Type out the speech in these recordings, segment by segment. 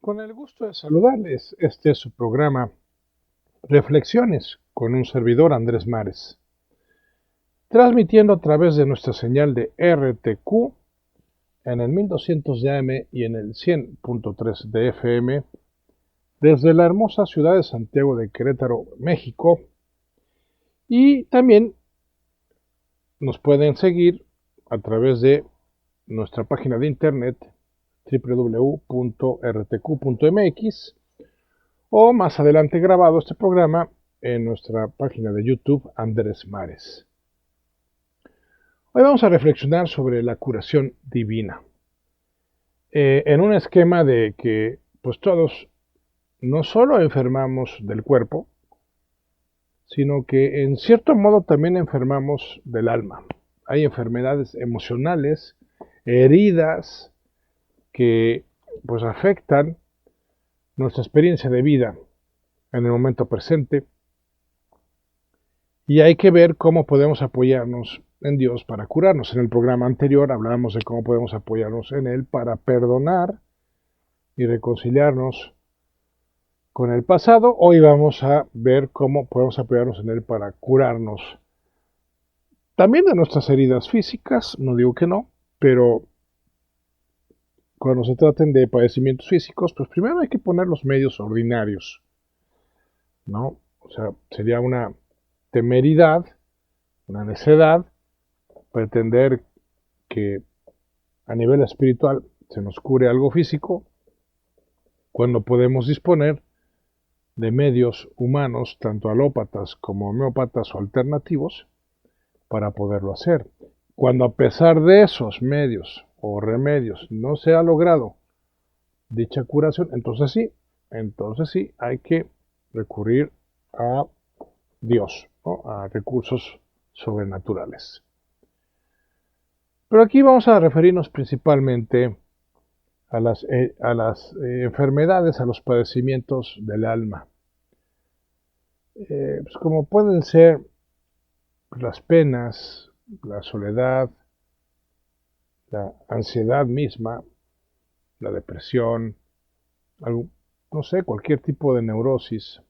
Con el gusto de saludarles, este es su programa Reflexiones con un servidor Andrés Mares, transmitiendo a través de nuestra señal de RTQ en el 1200 de AM y en el 100.3 de FM desde la hermosa ciudad de Santiago de Querétaro, México, y también nos pueden seguir a través de nuestra página de internet www.rtq.mx o más adelante grabado este programa en nuestra página de YouTube Andrés Mares. Hoy vamos a reflexionar sobre la curación divina, en un esquema de que pues todos no solo enfermamos del cuerpo, sino que en cierto modo también enfermamos del alma. Hay enfermedades emocionales, heridas que pues afectan nuestra experiencia de vida en el momento presente, y hay que ver cómo podemos apoyarnos en Dios para curarnos. En el programa anterior hablábamos de cómo podemos apoyarnos en Él para perdonar y reconciliarnos con el pasado. Hoy vamos a ver cómo podemos apoyarnos en Él para curarnos también de nuestras heridas físicas, no digo que no, pero cuando se traten de padecimientos físicos, pues primero hay que poner los medios ordinarios, ¿no? O sea, sería una temeridad, una necedad, pretender que a nivel espiritual se nos cure algo físico cuando podemos disponer de medios humanos, tanto alópatas como homeópatas o alternativos, para poderlo hacer. Cuando a pesar de esos medios o remedios no se ha logrado dicha curación, entonces sí hay que recurrir a Dios, ¿no? A recursos sobrenaturales. Pero aquí vamos a referirnos principalmente a las enfermedades, a los padecimientos del alma. Pues como pueden ser las penas, la soledad, la ansiedad misma, la depresión, no sé, cualquier tipo de neurosis,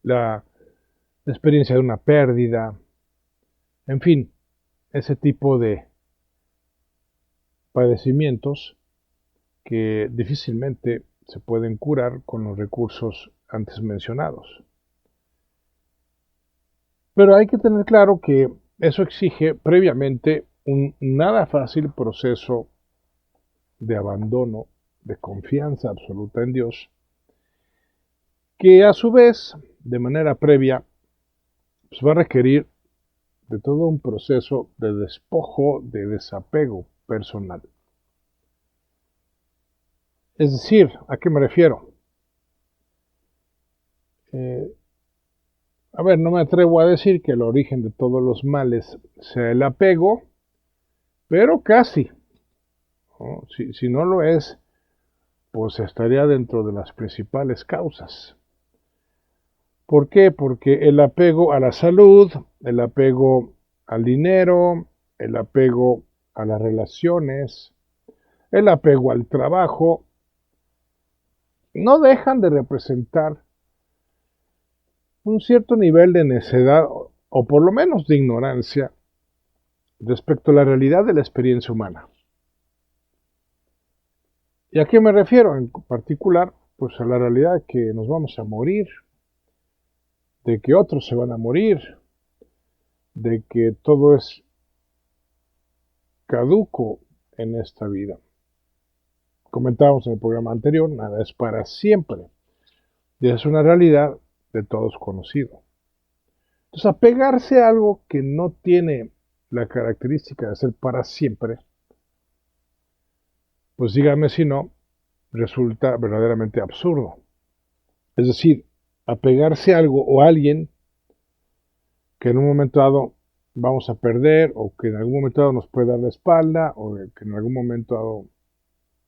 la experiencia de una pérdida, en fin, ese tipo de padecimientos que difícilmente se pueden curar con los recursos antes mencionados. Pero hay que tener claro que eso exige previamente un nada fácil proceso de abandono, de confianza absoluta en Dios, que a su vez, de manera previa, pues va a requerir de todo un proceso de despojo, de desapego personal. Es decir, ¿a qué me refiero? No me atrevo a decir que el origen de todos los males sea el apego, pero casi, ¿no? Si no lo es, pues estaría dentro de las principales causas. ¿Por qué? Porque el apego a la salud, el apego al dinero, el apego a las relaciones, el apego al trabajo, no dejan de representar un cierto nivel de necedad o por lo menos de ignorancia respecto a la realidad de la experiencia humana. ¿Y a qué me refiero en particular? Pues a la realidad de que nos vamos a morir, de que otros se van a morir, de que todo es caduco en esta vida. Comentábamos en el programa anterior, nada es para siempre. Y es una realidad de todos conocido. Entonces, apegarse a algo que no tiene la característica de ser para siempre, pues dígame si no, resulta verdaderamente absurdo. Es decir, apegarse a algo o a alguien que en un momento dado vamos a perder, o que en algún momento dado nos puede dar la espalda, o que en algún momento dado,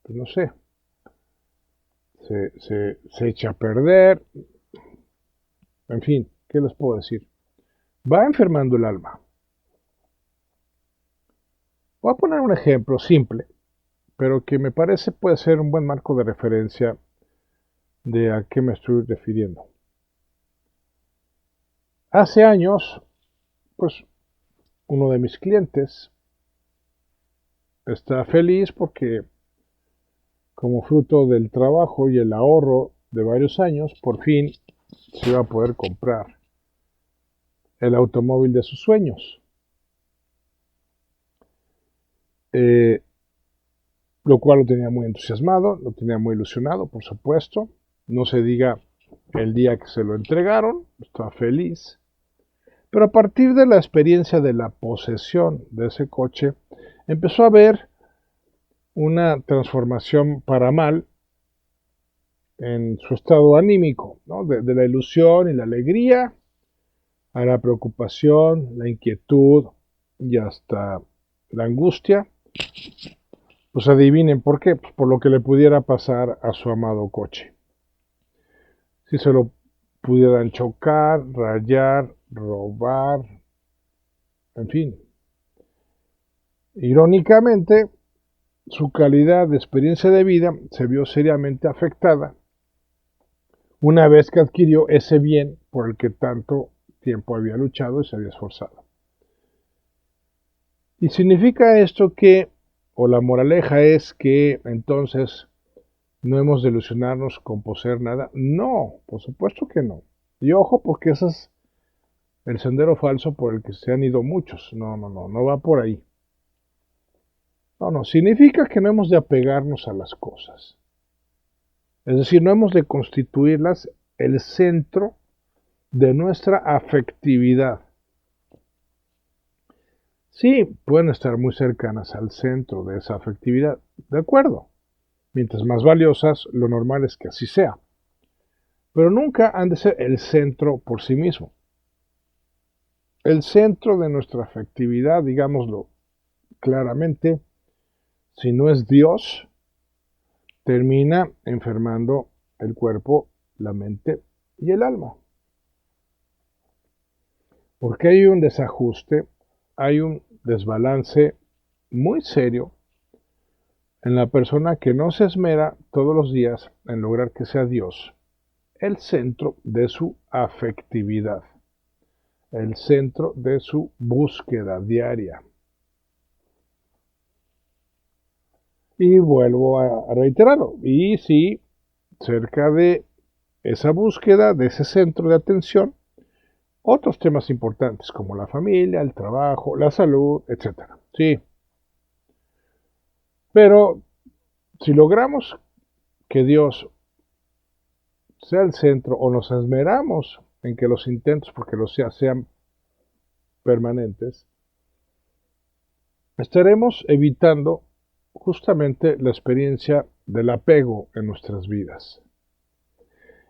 pues no sé, se echa a perder, en fin, ¿qué les puedo decir? Va enfermando el alma. Voy a poner un ejemplo simple, pero que me parece puede ser un buen marco de referencia de a qué me estoy refiriendo. Hace años, pues uno de mis clientes está feliz porque como fruto del trabajo y el ahorro de varios años, por fin se iba a poder comprar el automóvil de sus sueños. Lo cual lo tenía muy entusiasmado, lo tenía muy ilusionado, por supuesto. No se diga el día que se lo entregaron, estaba feliz. Pero a partir de la experiencia de la posesión de ese coche, empezó a ver una transformación para mal en su estado anímico, ¿no? De la ilusión y la alegría a la preocupación, la inquietud y hasta la angustia. Pues adivinen por qué, pues por lo que le pudiera pasar a su amado coche. Si se lo pudieran chocar, rayar, robar, en fin. Irónicamente, su calidad de experiencia de vida se vio seriamente afectada una vez que adquirió ese bien por el que tanto tiempo había luchado y se había esforzado. Y significa esto que, o la moraleja es que entonces no hemos de ilusionarnos con poseer nada. No, por supuesto que no. Y ojo, porque ese es el sendero falso por el que se han ido muchos. No va por ahí. No, significa que no hemos de apegarnos a las cosas. Es decir, no hemos de constituirlas el centro de nuestra afectividad. Sí, pueden estar muy cercanas al centro de esa afectividad, de acuerdo. Mientras más valiosas, lo normal es que así sea. Pero nunca han de ser el centro por sí mismo. El centro de nuestra afectividad, digámoslo claramente, si no es Dios, termina enfermando el cuerpo, la mente y el alma. Porque hay un desajuste, hay un desbalance muy serio en la persona que no se esmera todos los días en lograr que sea Dios el centro de su afectividad, el centro de su búsqueda diaria. Y vuelvo a reiterarlo, y si cerca de esa búsqueda, de ese centro de atención, otros temas importantes como la familia, el trabajo, la salud, etc. Sí. Pero si logramos que Dios sea el centro o nos esmeramos en que los intentos, porque los sean permanentes, estaremos evitando justamente la experiencia del apego en nuestras vidas.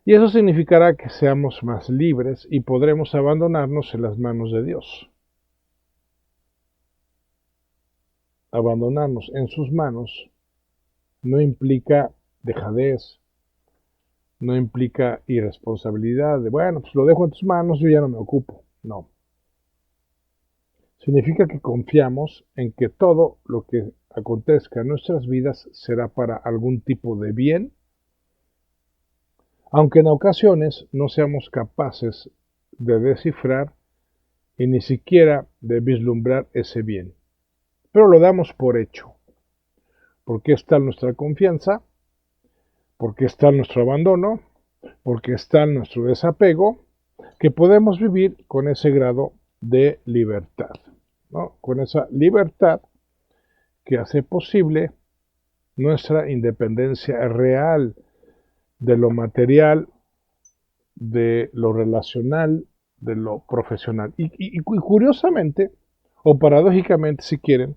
Y eso significará que seamos más libres y podremos abandonarnos en las manos de Dios. Abandonarnos en sus manos no implica dejadez, no implica irresponsabilidad de, bueno, pues lo dejo en tus manos, yo ya no me ocupo. No. Significa que confiamos en que todo lo que acontezca en nuestras vidas será para algún tipo de bien, aunque en ocasiones no seamos capaces de descifrar y ni siquiera de vislumbrar ese bien. Pero lo damos por hecho, porque está nuestra confianza, porque está nuestro abandono, porque está nuestro desapego, que podemos vivir con ese grado de libertad, ¿no? Con esa libertad que hace posible nuestra independencia real de lo material, de lo relacional, de lo profesional. Y curiosamente, o paradójicamente si quieren,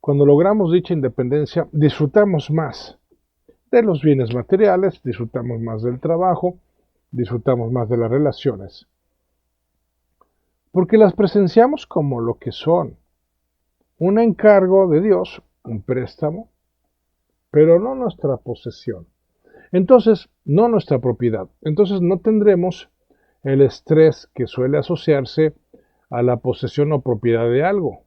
cuando logramos dicha independencia, disfrutamos más de los bienes materiales, disfrutamos más del trabajo, disfrutamos más de las relaciones, porque las presenciamos como lo que son, un encargo de Dios, un préstamo, pero no nuestra posesión. Entonces, no nuestra propiedad. Entonces no tendremos el estrés que suele asociarse a la posesión o propiedad de algo.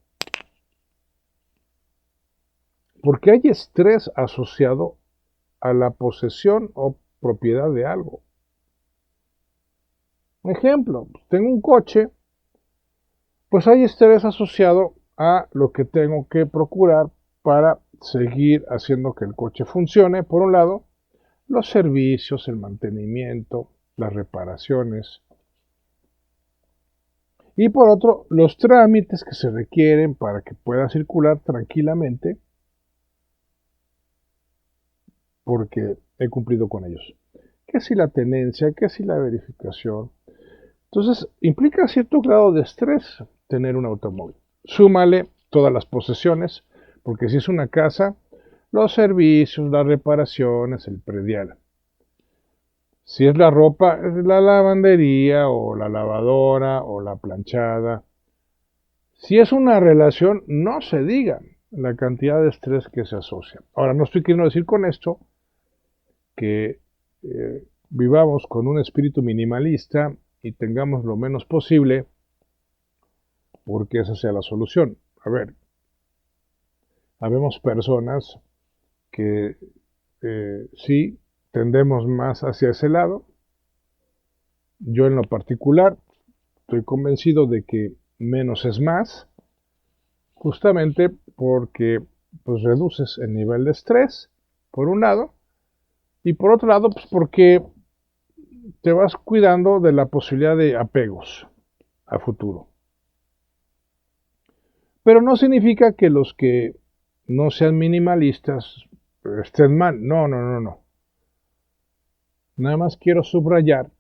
Porque hay estrés asociado a la posesión o propiedad de algo. Ejemplo, tengo un coche, pues hay estrés asociado a lo que tengo que procurar para seguir haciendo que el coche funcione. Por un lado, los servicios, el mantenimiento, las reparaciones. Y por otro, los trámites que se requieren para que pueda circular tranquilamente, porque he cumplido con ellos. Que si la tenencia, que si la verificación. Entonces, implica cierto grado de estrés tener un automóvil. Súmale todas las posesiones, porque si es una casa, los servicios, las reparaciones, el predial. Si es la ropa, es la lavandería o la lavadora o la planchada. Si es una relación, no se diga la cantidad de estrés que se asocia. Ahora, no estoy queriendo decir con esto que vivamos con un espíritu minimalista y tengamos lo menos posible, porque esa sea la solución. A ver, habemos personas que sí tendemos más hacia ese lado. Yo en lo particular estoy convencido de que menos es más, justamente porque pues reduces el nivel de estrés, por un lado, y por otro lado, pues porque te vas cuidando de la posibilidad de apegos a futuro. Pero no significa que los que no sean minimalistas estén mal. No, no, no, no. Nada más quiero subrayar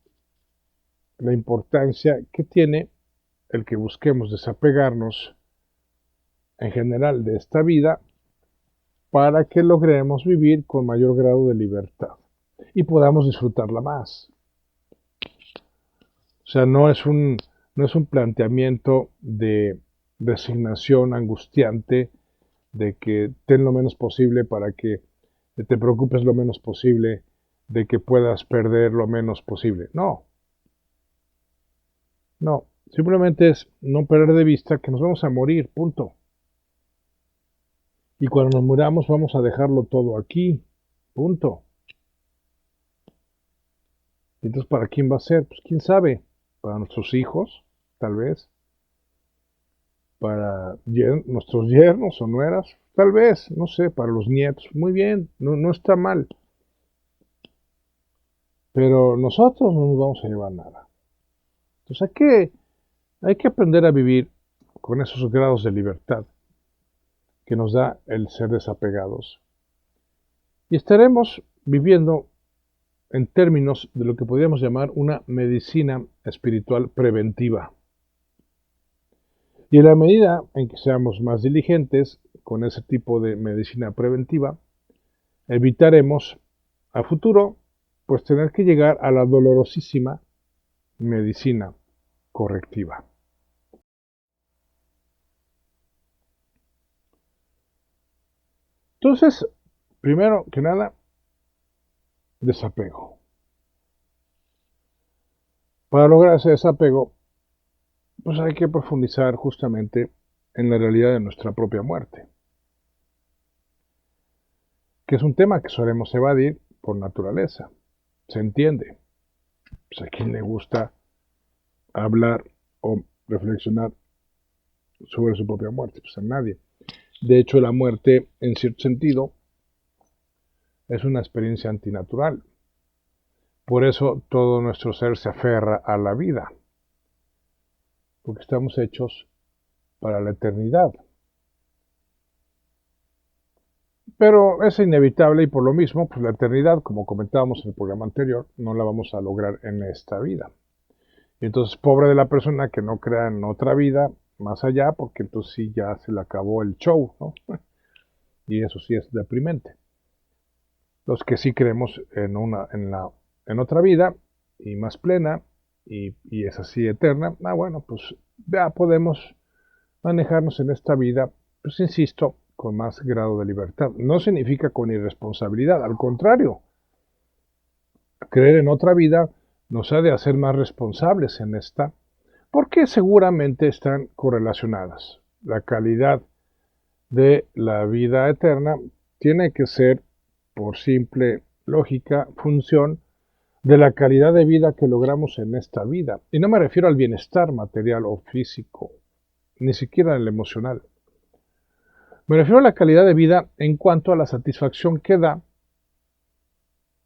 la importancia que tiene el que busquemos desapegarnos en general de esta vida para que logremos vivir con mayor grado de libertad y podamos disfrutarla más. O sea, no es un planteamiento de resignación angustiante, de que ten lo menos posible para que te preocupes lo menos posible, de que puedas perder lo menos posible. No, no, simplemente es no perder de vista que nos vamos a morir, punto. Y cuando nos muramos vamos a dejarlo todo aquí, punto. Entonces, ¿para quién va a ser? Pues quién sabe, para nuestros hijos, tal vez, para nuestros yernos o nueras, tal vez, no sé, para los nietos, muy bien, no está mal. Pero nosotros no nos vamos a llevar nada. Entonces hay que aprender a vivir con esos grados de libertad que nos da el ser desapegados. Y estaremos viviendo en términos de lo que podríamos llamar una medicina espiritual preventiva. Y en la medida en que seamos más diligentes con ese tipo de medicina preventiva, evitaremos a futuro pues tener que llegar a la dolorosísima medicina correctiva. Entonces, primero que nada, desapego. Para lograr ese desapego, pues hay que profundizar justamente en la realidad de nuestra propia muerte, que es un tema que solemos evadir por naturaleza. Se entiende. Pues a quién le gusta hablar o reflexionar sobre su propia muerte, pues a nadie. De hecho, la muerte, en cierto sentido, es una experiencia antinatural. Por eso todo nuestro ser se aferra a la vida, porque estamos hechos para la eternidad. Pero es inevitable y por lo mismo, pues la eternidad, como comentábamos en el programa anterior, no la vamos a lograr en esta vida. Y entonces, pobre de la persona que no crea en otra vida más allá, porque entonces sí ya se le acabó el show, ¿no? Y eso sí es deprimente. Los que sí creemos en otra vida y más plena y es así eterna, bueno, pues ya podemos manejarnos en esta vida, pues insisto, con más grado de libertad. No significa con irresponsabilidad, al contrario, creer en otra vida nos ha de hacer más responsables en esta, porque seguramente están correlacionadas. La calidad de la vida eterna tiene que ser, por simple lógica, función de la calidad de vida que logramos en esta vida. Y no me refiero al bienestar material o físico, ni siquiera al emocional. Me refiero a la calidad de vida en cuanto a la satisfacción que da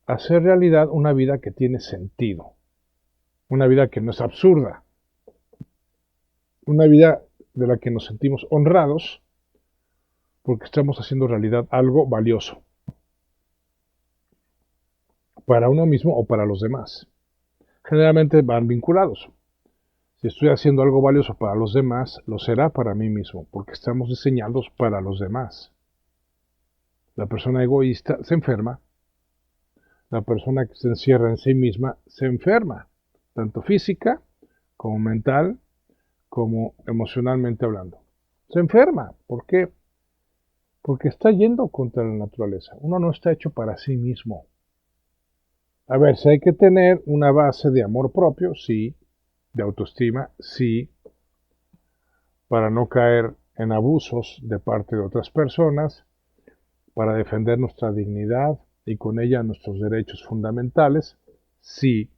hacer realidad una vida que tiene sentido, una vida que no es absurda, una vida de la que nos sentimos honrados porque estamos haciendo realidad algo valioso para uno mismo o para los demás. Generalmente van vinculados. Si estoy haciendo algo valioso para los demás, lo será para mí mismo, porque estamos diseñados para los demás. La persona egoísta se enferma, la persona que se encierra en sí misma se enferma, tanto física como mental, como emocionalmente hablando. Se enferma. ¿Por qué? Porque está yendo contra la naturaleza. Uno no está hecho para sí mismo. A ver, si hay que tener una base de amor propio, sí, de autoestima, sí, para no caer en abusos de parte de otras personas, para defender nuestra dignidad y con ella nuestros derechos fundamentales, sí.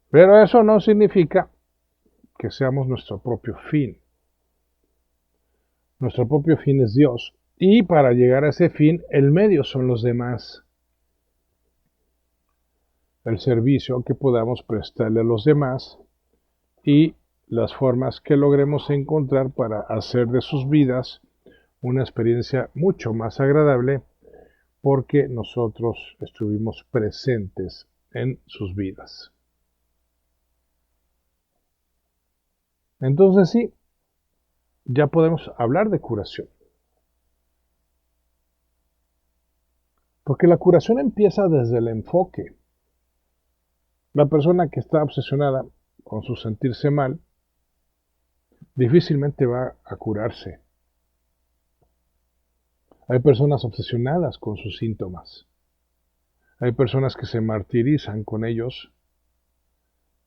Pero eso no significa que seamos nuestro propio fin. Nuestro propio fin es Dios. Y para llegar a ese fin, el medio son los demás. El servicio que podamos prestarle a los demás y las formas que logremos encontrar para hacer de sus vidas una experiencia mucho más agradable porque nosotros estuvimos presentes en sus vidas. Entonces sí, ya podemos hablar de curación. Porque la curación empieza desde el enfoque. La persona que está obsesionada con su sentirse mal difícilmente va a curarse. Hay personas obsesionadas con sus síntomas. Hay personas que se martirizan con ellos.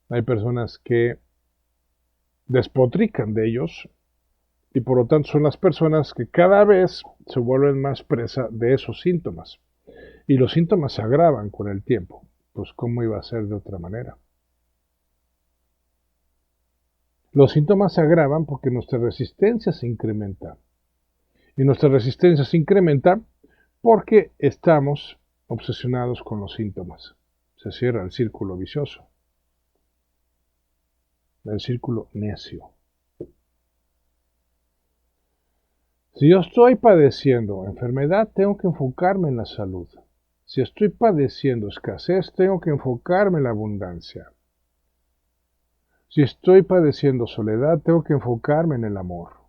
Hay personas que despotrican de ellos. Y por lo tanto son las personas que cada vez se vuelven más presa de esos síntomas. Y los síntomas se agravan con el tiempo. Pues ¿cómo iba a ser de otra manera? Los síntomas se agravan porque nuestra resistencia se incrementa. Y nuestra resistencia se incrementa porque estamos obsesionados con los síntomas. Se cierra el círculo vicioso, el círculo necio. Si yo estoy padeciendo enfermedad, tengo que enfocarme en la salud. Si estoy padeciendo escasez, tengo que enfocarme en la abundancia. Si estoy padeciendo soledad, tengo que enfocarme en el amor.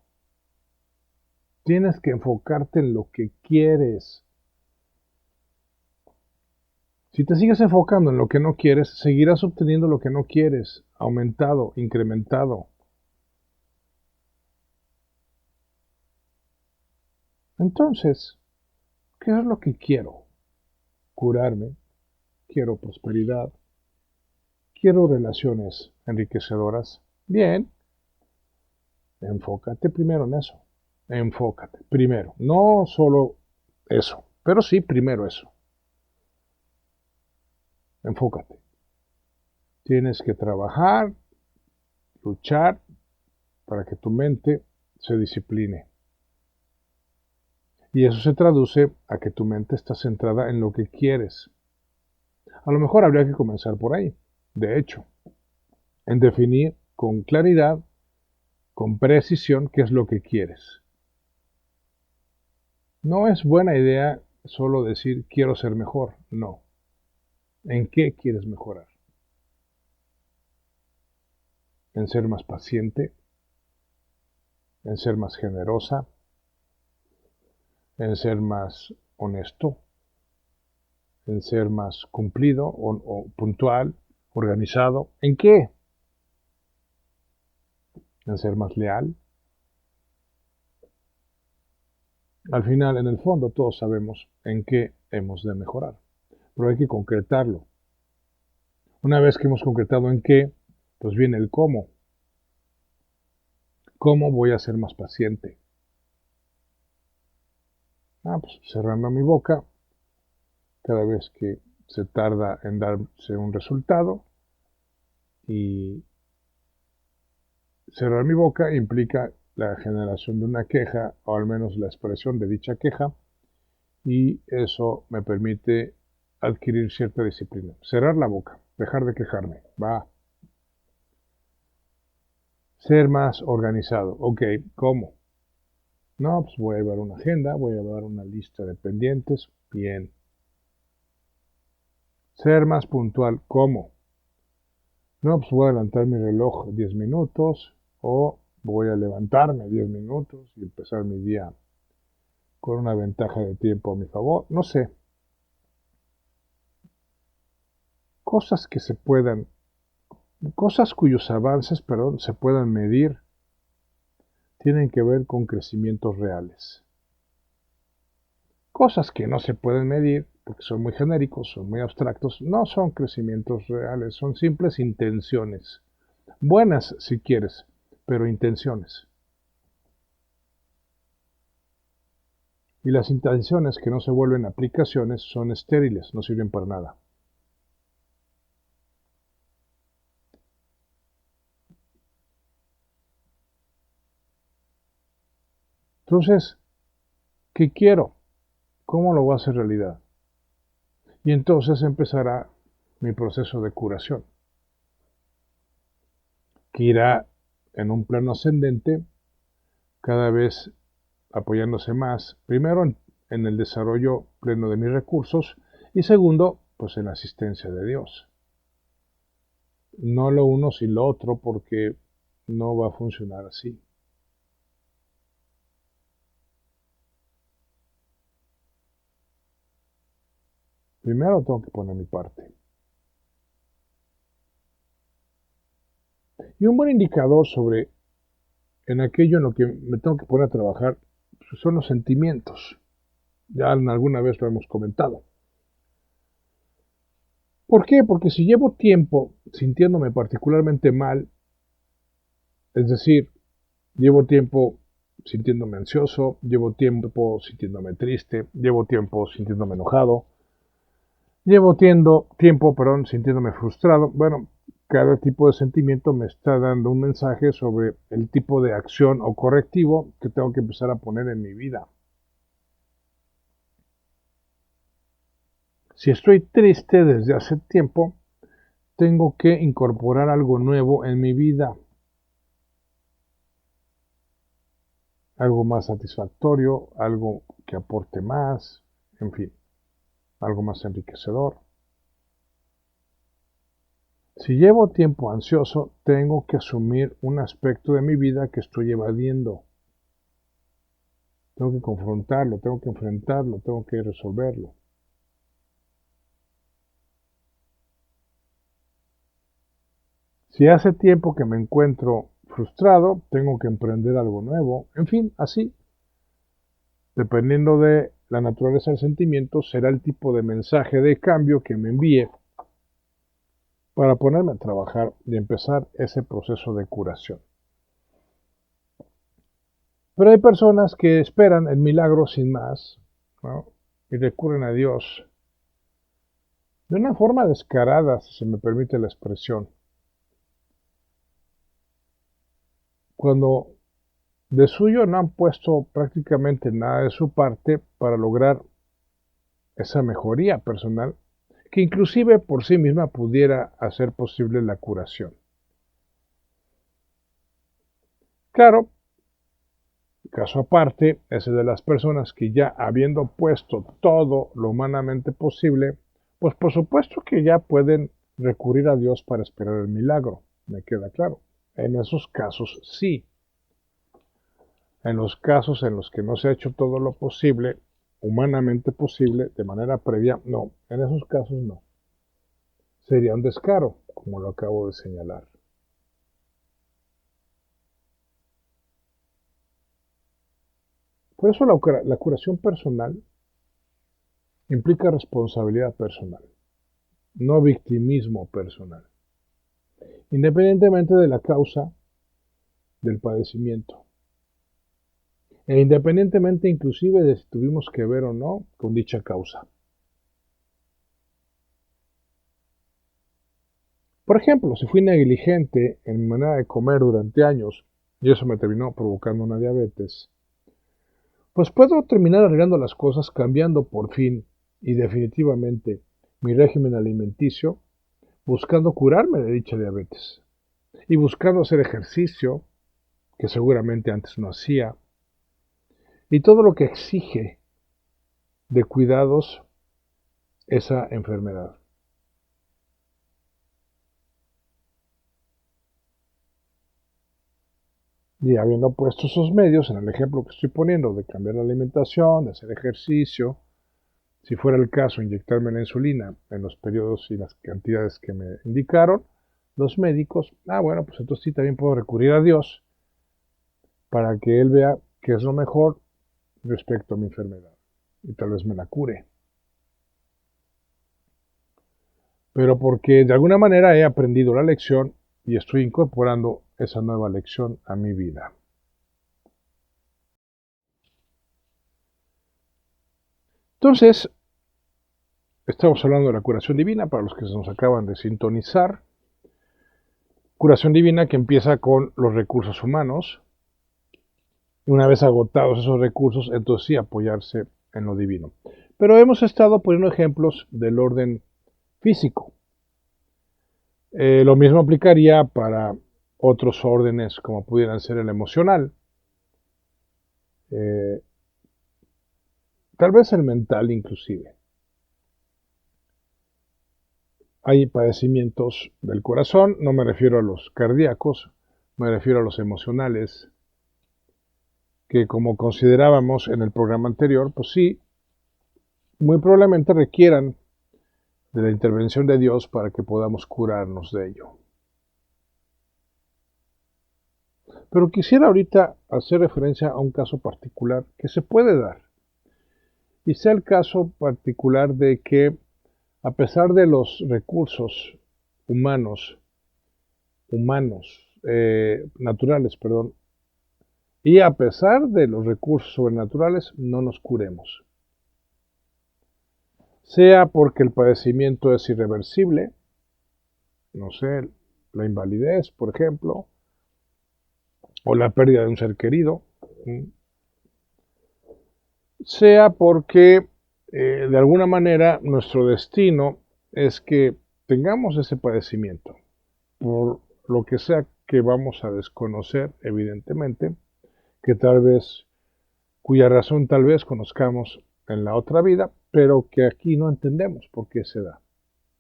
Tienes que enfocarte en lo que quieres. Si te sigues enfocando en lo que no quieres, seguirás obteniendo lo que no quieres, aumentado, incrementado. Entonces, ¿qué es lo que quiero? Curarme, quiero prosperidad, quiero relaciones enriquecedoras. Bien, enfócate primero en eso. Enfócate primero. No solo eso, pero sí primero eso. Enfócate. Tienes que trabajar, luchar para que tu mente se discipline. Y eso se traduce a que tu mente está centrada en lo que quieres. A lo mejor habría que comenzar por ahí. De hecho, en definir con claridad, con precisión, qué es lo que quieres. No es buena idea solo decir quiero ser mejor. No. ¿En qué quieres mejorar? ¿En ser más paciente? ¿En ser más generosa? ¿En ser más honesto? ¿En ser más cumplido o puntual, organizado? ¿En qué? ¿En ser más leal? Al final, en el fondo, todos sabemos en qué hemos de mejorar, pero hay que concretarlo. Una vez que hemos concretado en qué, pues viene el cómo. ¿Cómo voy a ser más paciente? Pues cerrando mi boca cada vez que se tarda en darse un resultado y cerrar mi boca implica la generación de una queja o al menos la expresión de dicha queja y eso me permite adquirir cierta disciplina. Cerrar la boca, dejar de quejarme, va. Ser más organizado. Ok, ¿cómo? No, pues voy a llevar una agenda, voy a llevar una lista de pendientes. Bien. Ser más puntual. ¿Cómo? No, pues voy a adelantar mi reloj 10 minutos o voy a levantarme 10 minutos y empezar mi día con una ventaja de tiempo a mi favor. No sé. Cosas que se puedan, cosas cuyos avances, perdón, se puedan medir, tienen que ver con crecimientos reales. Cosas que no se pueden medir, porque son muy genéricos, son muy abstractos, no son crecimientos reales, son simples intenciones. Buenas si quieres, pero intenciones. Y las intenciones que no se vuelven aplicaciones son estériles, no sirven para nada. Entonces, ¿qué quiero? ¿Cómo lo voy a hacer realidad? Y entonces empezará mi proceso de curación, que irá en un plano ascendente, cada vez apoyándose más, primero en el desarrollo pleno de mis recursos y segundo, pues en la asistencia de Dios. No lo uno sin lo otro porque no va a funcionar así. Primero tengo que poner mi parte. Y un buen indicador sobre en aquello en lo que me tengo que poner a trabajar pues, son los sentimientos. Ya alguna vez lo hemos comentado. ¿Por qué? Porque si llevo tiempo sintiéndome particularmente mal, es decir, llevo tiempo sintiéndome ansioso, llevo tiempo sintiéndome triste, llevo tiempo sintiéndome enojado, llevo tiempo, sintiéndome frustrado. Bueno, cada tipo de sentimiento me está dando un mensaje sobre el tipo de acción o correctivo que tengo que empezar a poner en mi vida. Si estoy triste desde hace tiempo, tengo que incorporar algo nuevo en mi vida, algo más satisfactorio, algo que aporte más, en fin, algo más enriquecedor. Si llevo tiempo ansioso, tengo que asumir un aspecto de mi vida que estoy evadiendo. Tengo que confrontarlo, tengo que enfrentarlo, tengo que resolverlo. Si hace tiempo que me encuentro frustrado, tengo que emprender algo nuevo. En fin, así, dependiendo de la naturaleza del sentimiento, será el tipo de mensaje de cambio que me envíe para ponerme a trabajar y empezar ese proceso de curación. Pero hay personas que esperan el milagro sin más, ¿no? Y recurren a Dios de una forma descarada, si se me permite la expresión. Cuando de suyo no han puesto prácticamente nada de su parte para lograr esa mejoría personal que inclusive por sí misma pudiera hacer posible la curación. Claro, caso aparte es el de las personas que ya habiendo puesto todo lo humanamente posible, pues por supuesto que ya pueden recurrir a Dios para esperar el milagro, me queda claro. En esos casos sí. En los casos en los que no se ha hecho todo lo posible, humanamente posible, de manera previa, no. En esos casos no. Sería un descaro, como lo acabo de señalar. Por eso la curación personal implica responsabilidad personal, no victimismo personal, independientemente de la causa del padecimiento, e independientemente inclusive de si tuvimos que ver o no con dicha causa. Por ejemplo, si fui negligente en mi manera de comer durante años y eso me terminó provocando una diabetes, pues puedo terminar arreglando las cosas cambiando por fin y definitivamente mi régimen alimenticio, buscando curarme de dicha diabetes y buscando hacer ejercicio, que seguramente antes no hacía, y todo lo que exige de cuidados esa enfermedad. Y habiendo puesto esos medios, en el ejemplo que estoy poniendo de cambiar la alimentación, de hacer ejercicio, si fuera el caso, inyectarme la insulina en los periodos y las cantidades que me indicaron los médicos, bueno, pues entonces sí también puedo recurrir a Dios para que Él vea qué es lo mejor respecto a mi enfermedad y tal vez me la cure. Pero porque de alguna manera he aprendido la lección y estoy incorporando esa nueva lección a mi vida. Entonces, estamos hablando de la curación divina para los que se nos acaban de sintonizar. Curación divina que empieza con los recursos humanos. Y una vez agotados esos recursos, entonces sí apoyarse en lo divino. Pero hemos estado poniendo ejemplos del orden físico. Lo mismo aplicaría para otros órdenes como pudieran ser el emocional, eh, tal vez el mental inclusive. Hay padecimientos del corazón, no me refiero a los cardíacos, me refiero a los emocionales, que como considerábamos en el programa anterior, pues sí, muy probablemente requieran de la intervención de Dios para que podamos curarnos de ello. Pero quisiera ahorita hacer referencia a un caso particular que se puede dar. Y sea el caso particular de que, a pesar de los recursos humanos, naturales, perdón, y a pesar de los recursos sobrenaturales, no nos curemos. Sea porque el padecimiento es irreversible, no sé, la invalidez, por ejemplo, o la pérdida de un ser querido, sea porque de alguna manera nuestro destino es que tengamos ese padecimiento, por lo que sea que vamos a desconocer, evidentemente, que tal vez, cuya razón tal vez conozcamos en la otra vida, pero que aquí no entendemos por qué se da,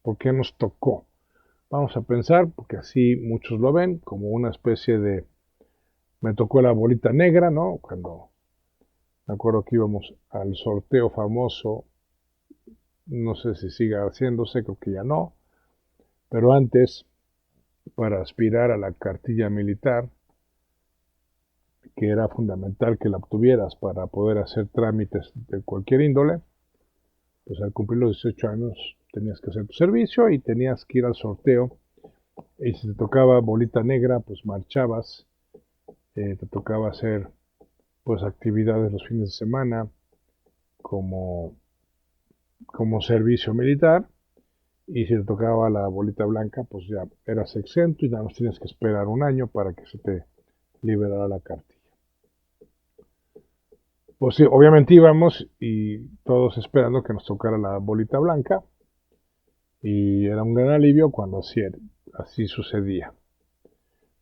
por qué nos tocó. Vamos a pensar, porque así muchos lo ven, como una especie de, me tocó la bolita negra, ¿no? Cuando me acuerdo que íbamos al sorteo famoso, no sé si siga haciéndose, creo que ya no, pero antes, para aspirar a la cartilla militar, que era fundamental que la obtuvieras para poder hacer trámites de cualquier índole, pues al cumplir los 18 años tenías que hacer tu servicio y tenías que ir al sorteo. Y si te tocaba bolita negra, pues marchabas, te tocaba hacer pues actividades los fines de semana como, como servicio militar. Y si te tocaba la bolita blanca, pues ya eras exento y nada más tienes que esperar un año para que se te liberara la cartilla. Pues sí, obviamente íbamos y todos esperando que nos tocara la bolita blanca y era un gran alivio cuando así sucedía.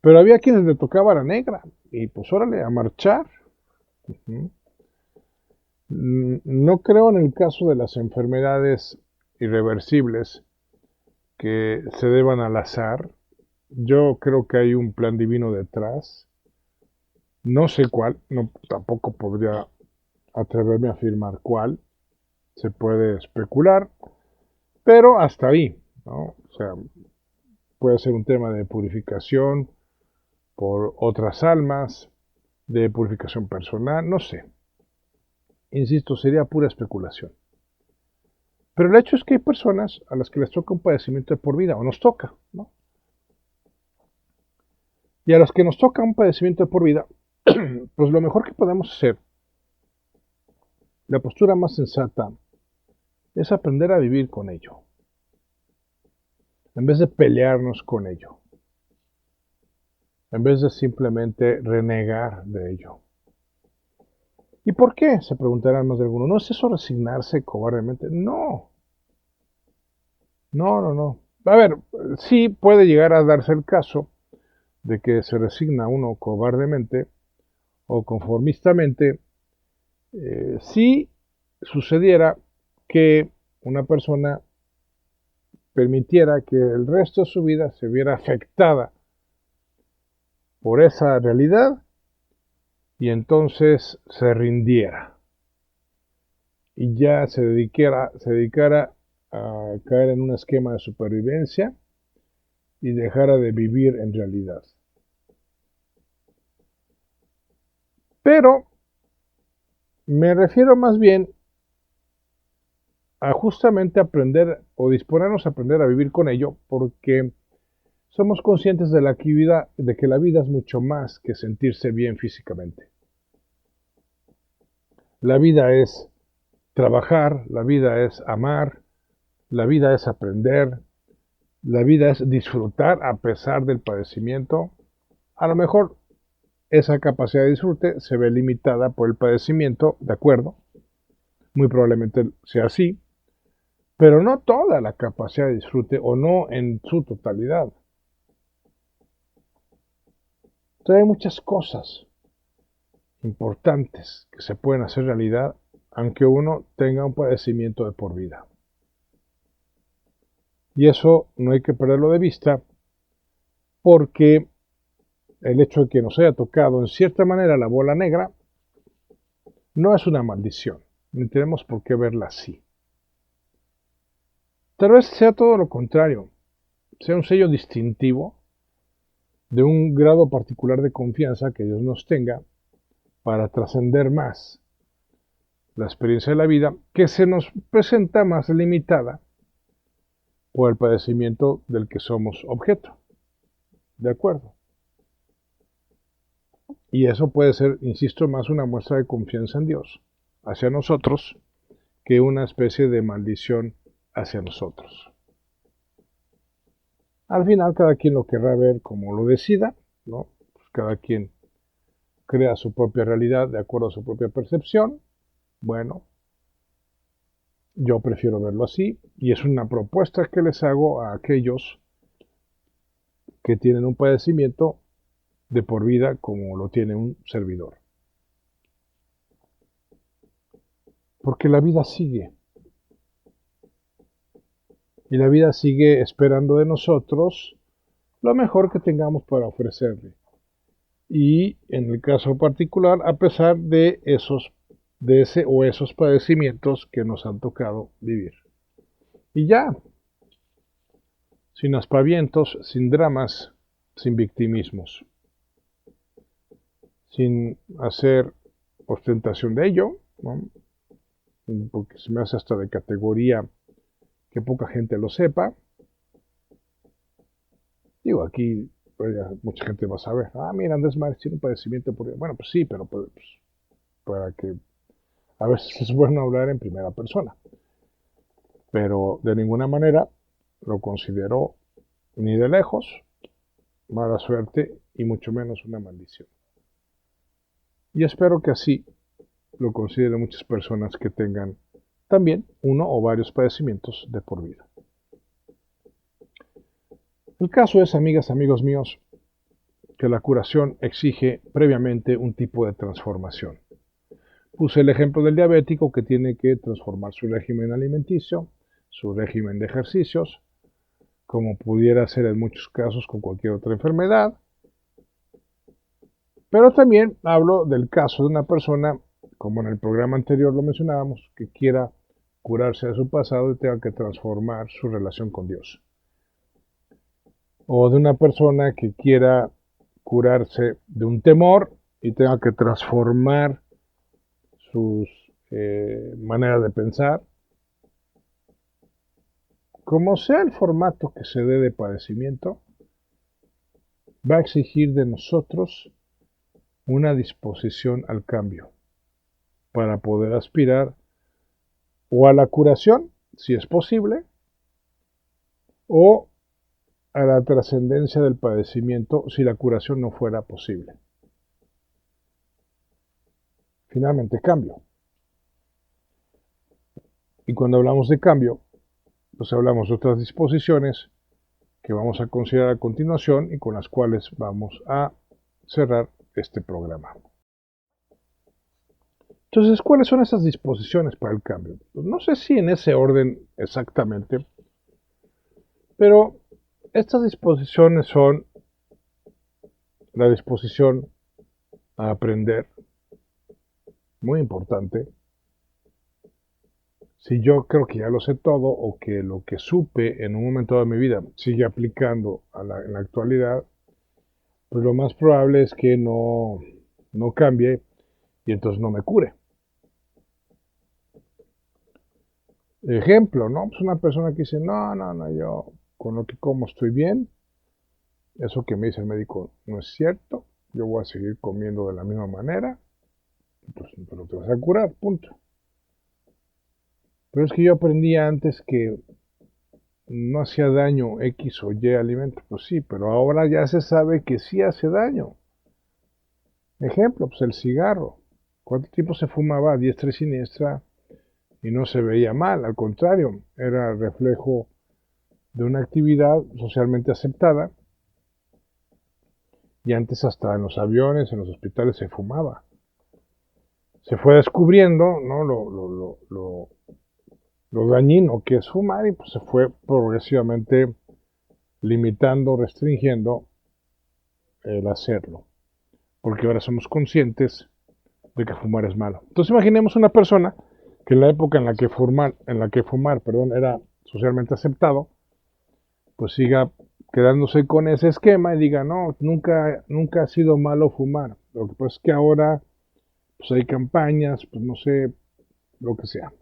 Pero había quienes le tocaba la negra y pues órale, a marchar. No creo en el caso de las enfermedades irreversibles que se deban al azar. Yo creo que hay un plan divino detrás. No sé cuál, no, tampoco podría atreverme a afirmar cuál. Se puede especular, pero hasta ahí, ¿no? O sea, puede ser un tema de purificación por otras almas, de purificación personal, no sé. Insisto, sería pura especulación. Pero el hecho es que hay personas a las que les toca un padecimiento de por vida, o nos toca, ¿no? Y a las que nos toca un padecimiento de por vida, pues lo mejor que podemos hacer, la postura más sensata, es aprender a vivir con ello. en vez de pelearnos con ello, en vez de simplemente renegar de ello. ¿Y por qué? Se preguntarán más de alguno. ¿No es eso resignarse cobardemente? No, no. A ver, sí puede llegar a darse el caso de que se resigna uno cobardemente o conformistamente, si sucediera que una persona permitiera que el resto de su vida se viera afectada por esa realidad y entonces se rindiera y ya se dedicara a caer en un esquema de supervivencia y dejara de vivir en realidad. Pero me refiero más bien a justamente aprender o disponernos a aprender a vivir con ello, porque somos conscientes de que la vida es mucho más que sentirse bien físicamente. La vida es trabajar, la vida es amar, la vida es aprender, la vida es disfrutar a pesar del padecimiento. A lo mejor esa capacidad de disfrute se ve limitada por el padecimiento, de acuerdo, muy probablemente sea así, pero no toda la capacidad de disfrute o no en su totalidad. Entonces hay muchas cosas importantes que se pueden hacer realidad aunque uno tenga un padecimiento de por vida. Y eso no hay que perderlo de vista porque el hecho de que nos haya tocado en cierta manera la bola negra no es una maldición, ni tenemos por qué verla así. Tal vez sea todo lo contrario, sea un sello distintivo de un grado particular de confianza que Dios nos tenga para trascender más la experiencia de la vida que se nos presenta más limitada por el padecimiento del que somos objeto. ¿De acuerdo? Y eso puede ser, insisto, más una muestra de confianza en Dios hacia nosotros que una especie de maldición hacia nosotros. Al final cada quien lo querrá ver como lo decida, ¿no? Pues cada quien crea su propia realidad de acuerdo a su propia percepción. Bueno, yo prefiero verlo así y es una propuesta que les hago a aquellos que tienen un padecimiento de por vida como lo tiene un servidor. Porque la vida sigue y la vida sigue esperando de nosotros lo mejor que tengamos para ofrecerle. Y en el caso particular, a pesar de ese o esos padecimientos que nos han tocado vivir. Y ya, sin aspavientos, sin dramas, sin victimismos, sin hacer ostentación de ello, ¿no? Porque se me hace hasta de categoría que poca gente lo sepa. Digo, aquí pues, mucha gente va a saber, mira, Andrés Mares tiene un padecimiento por... Bueno, pues sí, pero pues, para que a veces es bueno hablar en primera persona. Pero de ninguna manera lo considero ni de lejos mala suerte y mucho menos una maldición. Y espero que así lo consideren muchas personas que tengan también uno o varios padecimientos de por vida. El caso es, amigas, amigos míos, que la curación exige previamente un tipo de transformación. Puse el ejemplo del diabético que tiene que transformar su régimen alimenticio, su régimen de ejercicios, como pudiera ser en muchos casos con cualquier otra enfermedad. Pero también hablo del caso de una persona, como en el programa anterior lo mencionábamos, que quiera curarse de su pasado y tenga que transformar su relación con Dios. O de una persona que quiera curarse de un temor y tenga que transformar sus maneras de pensar. Como sea el formato que se dé de padecimiento, va a exigir de nosotros una disposición al cambio para poder aspirar o a la curación, si es posible, o a la trascendencia del padecimiento si la curación no fuera posible. Finalmente, cambio. Y cuando hablamos de cambio, pues hablamos de otras disposiciones que vamos a considerar a continuación y con las cuales vamos a cerrar este programa. Entonces, ¿cuáles son esas disposiciones para el cambio? Pues no sé si en ese orden exactamente, pero estas disposiciones son la disposición a aprender, muy importante. Si yo creo que ya lo sé todo o que lo que supe en un momento de mi vida sigue aplicando en la actualidad, pues lo más probable es que no cambie y entonces no me cure. Ejemplo, ¿no? Pues una persona que dice, no, yo con lo que como estoy bien, eso que me dice el médico no es cierto, yo voy a seguir comiendo de la misma manera, pues no te vas a curar, punto. Pero es que yo aprendí antes que no hacía daño X o Y alimento, pues sí, pero ahora ya se sabe que sí hace daño. Ejemplo, pues el cigarro. ¿Cuánto tiempo se fumaba a diestra y siniestra y no se veía mal? Al contrario, era reflejo de una actividad socialmente aceptada y antes hasta en los aviones, en los hospitales se fumaba. Se fue descubriendo, ¿no? Lo dañino que es fumar y pues se fue progresivamente limitando, restringiendo el hacerlo, porque ahora somos conscientes de que fumar es malo. Entonces imaginemos una persona que en la época en la que fumar, era socialmente aceptado, pues siga quedándose con ese esquema y diga, no, nunca ha sido malo fumar. Lo que pasa es que ahora pues hay campañas, pues no sé, lo que sea.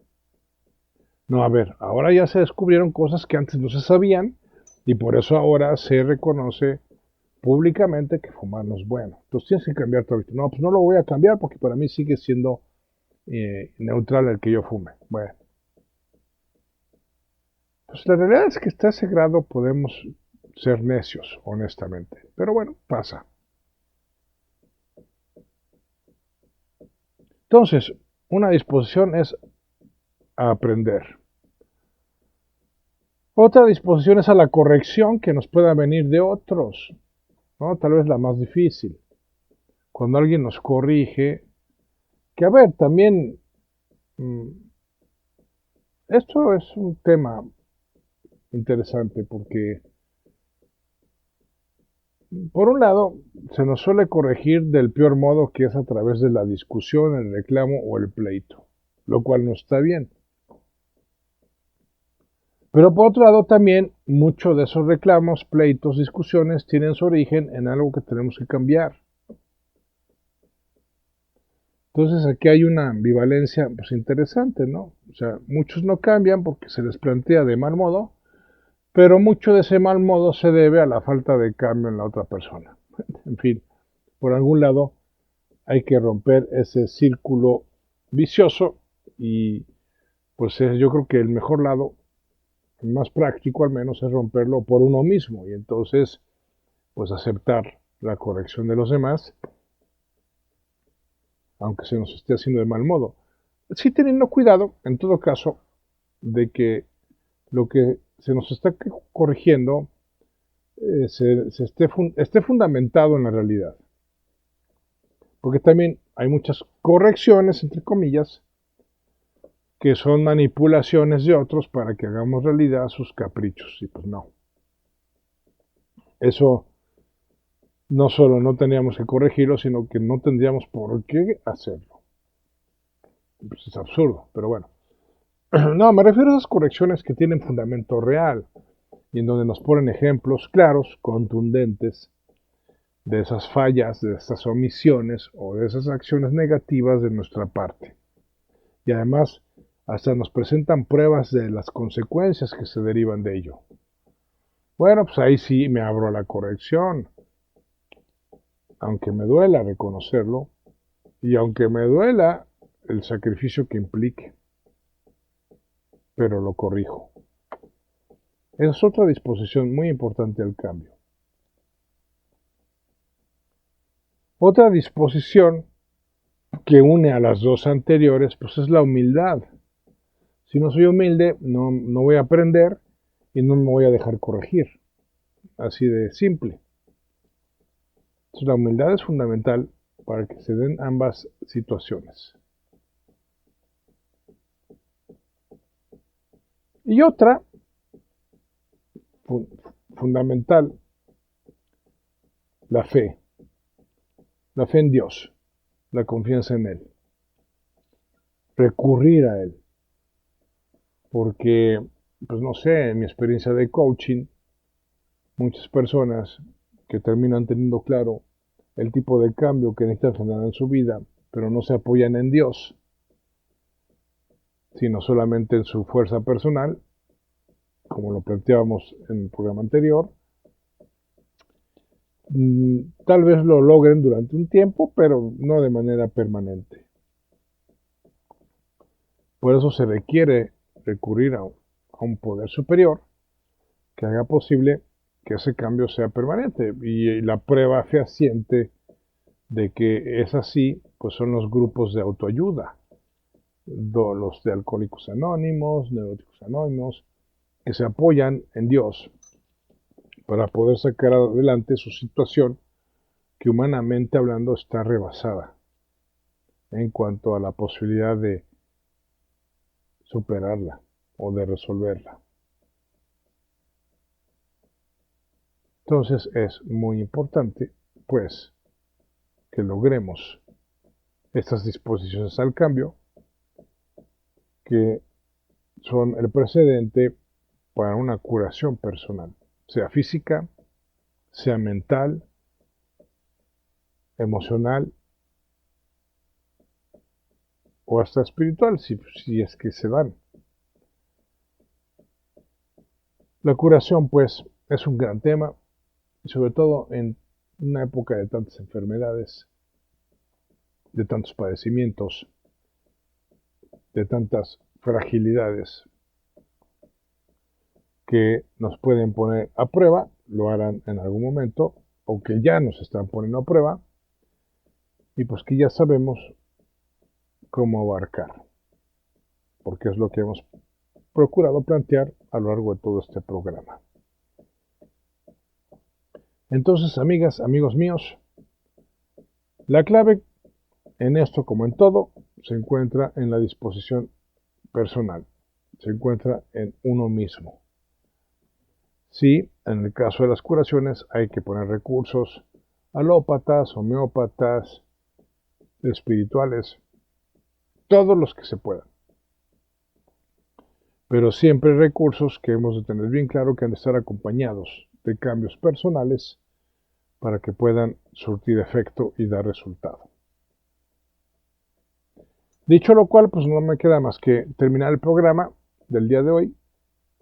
No, a ver, ahora ya se descubrieron cosas que antes no se sabían y por eso ahora se reconoce públicamente que fumar no es bueno. Entonces tienes que cambiar tu hábito. No, pues no lo voy a cambiar porque para mí sigue siendo neutral el que yo fume. Bueno, pues la realidad es que hasta ese grado podemos ser necios, honestamente. Pero bueno, pasa. Entonces, una disposición es a aprender. Otra disposición es a la corrección que nos pueda venir de otros, ¿no? Tal vez la más difícil. Cuando alguien nos corrige, que a ver, también mmm, esto es un tema interesante porque, por un lado, se nos suele corregir del peor modo que es a través de la discusión, el reclamo o el pleito, lo cual no está bien. Pero por otro lado también muchos de esos reclamos, pleitos, discusiones tienen su origen en algo que tenemos que cambiar. Entonces aquí hay una ambivalencia pues interesante, ¿no? O sea, muchos no cambian porque se les plantea de mal modo, pero mucho de ese mal modo se debe a la falta de cambio en la otra persona. En fin, por algún lado hay que romper ese círculo vicioso y pues yo creo que el mejor lado, el más práctico al menos, es romperlo por uno mismo y entonces pues aceptar la corrección de los demás, aunque se nos esté haciendo de mal modo. Sí teniendo cuidado, en todo caso, de que lo que se nos está corrigiendo esté fundamentado en la realidad. Porque también hay muchas correcciones, entre comillas, que son manipulaciones de otros para que hagamos realidad sus caprichos. Y pues no. Eso no solo no teníamos que corregirlo, sino que no tendríamos por qué hacerlo. Pues es absurdo, pero bueno. No, me refiero a esas correcciones que tienen fundamento real y en donde nos ponen ejemplos claros, contundentes, de esas fallas, de esas omisiones o de esas acciones negativas de nuestra parte. Y además, hasta nos presentan pruebas de las consecuencias que se derivan de ello. Bueno, pues ahí sí me abro a la corrección, aunque me duela reconocerlo y aunque me duela el sacrificio que implique, pero lo corrijo. Es otra disposición muy importante al cambio. Otra disposición que une a las dos anteriores, pues es la humildad. Si no soy humilde, no voy a aprender y no me voy a dejar corregir. Así de simple. Entonces, la humildad es fundamental para que se den ambas situaciones. Y otra, fundamental, la fe. La fe en Dios, la confianza en Él. Recurrir a Él. Porque, pues no sé, en mi experiencia de coaching, muchas personas que terminan teniendo claro el tipo de cambio que necesitan generar en su vida, pero no se apoyan en Dios, sino solamente en su fuerza personal, como lo planteábamos en el programa anterior, tal vez lo logren durante un tiempo, pero no de manera permanente. Por eso se requiere recurrir a un poder superior que haga posible que ese cambio sea permanente. Y la prueba fehaciente de que es así, pues son los grupos de autoayuda, los de Alcohólicos Anónimos, Neuróticos Anónimos, que se apoyan en Dios para poder sacar adelante su situación que humanamente hablando está rebasada en cuanto a la posibilidad de superarla o de resolverla. Entonces es muy importante, pues, que logremos estas disposiciones al cambio, que son el precedente para una curación personal, sea física, sea mental, emocional o hasta espiritual, si es que se dan. La curación, pues, es un gran tema, y sobre todo en una época de tantas enfermedades, de tantos padecimientos, de tantas fragilidades que nos pueden poner a prueba, lo harán en algún momento, o que ya nos están poniendo a prueba, y pues que ya sabemos cómo abarcar, porque es lo que hemos procurado plantear a lo largo de todo este programa. Entonces, amigas, amigos míos, la clave en esto, como en todo, se encuentra en la disposición personal, se encuentra en uno mismo. Sí, en el caso de las curaciones hay que poner recursos alópatas, homeópatas, espirituales, todos los que se puedan. Pero siempre recursos que hemos de tener bien claro que han de estar acompañados de cambios personales para que puedan surtir efecto y dar resultado. Dicho lo cual, pues no me queda más que terminar el programa del día de hoy.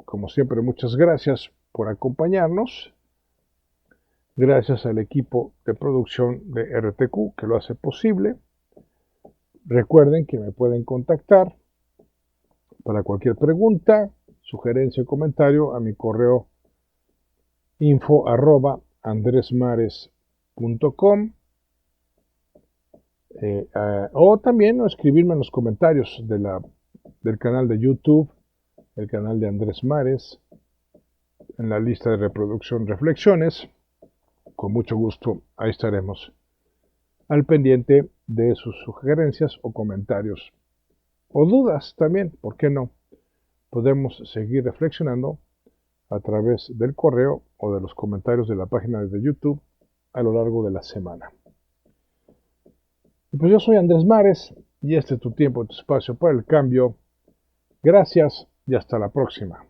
Como siempre, muchas gracias por acompañarnos. Gracias al equipo de producción de RTQ que lo hace posible. Recuerden que me pueden contactar para cualquier pregunta, sugerencia o comentario a mi correo info@andresmares.com o también escribirme en los comentarios del canal de YouTube, el canal de Andrés Mares, en la lista de reproducción Reflexiones. Con mucho gusto, ahí estaremos al pendiente de sus sugerencias o comentarios o dudas también, ¿por qué no? Podemos seguir reflexionando a través del correo o de los comentarios de la página de YouTube a lo largo de la semana. Y pues yo soy Andrés Mares y este es tu tiempo, tu espacio para el cambio. Gracias y hasta la próxima.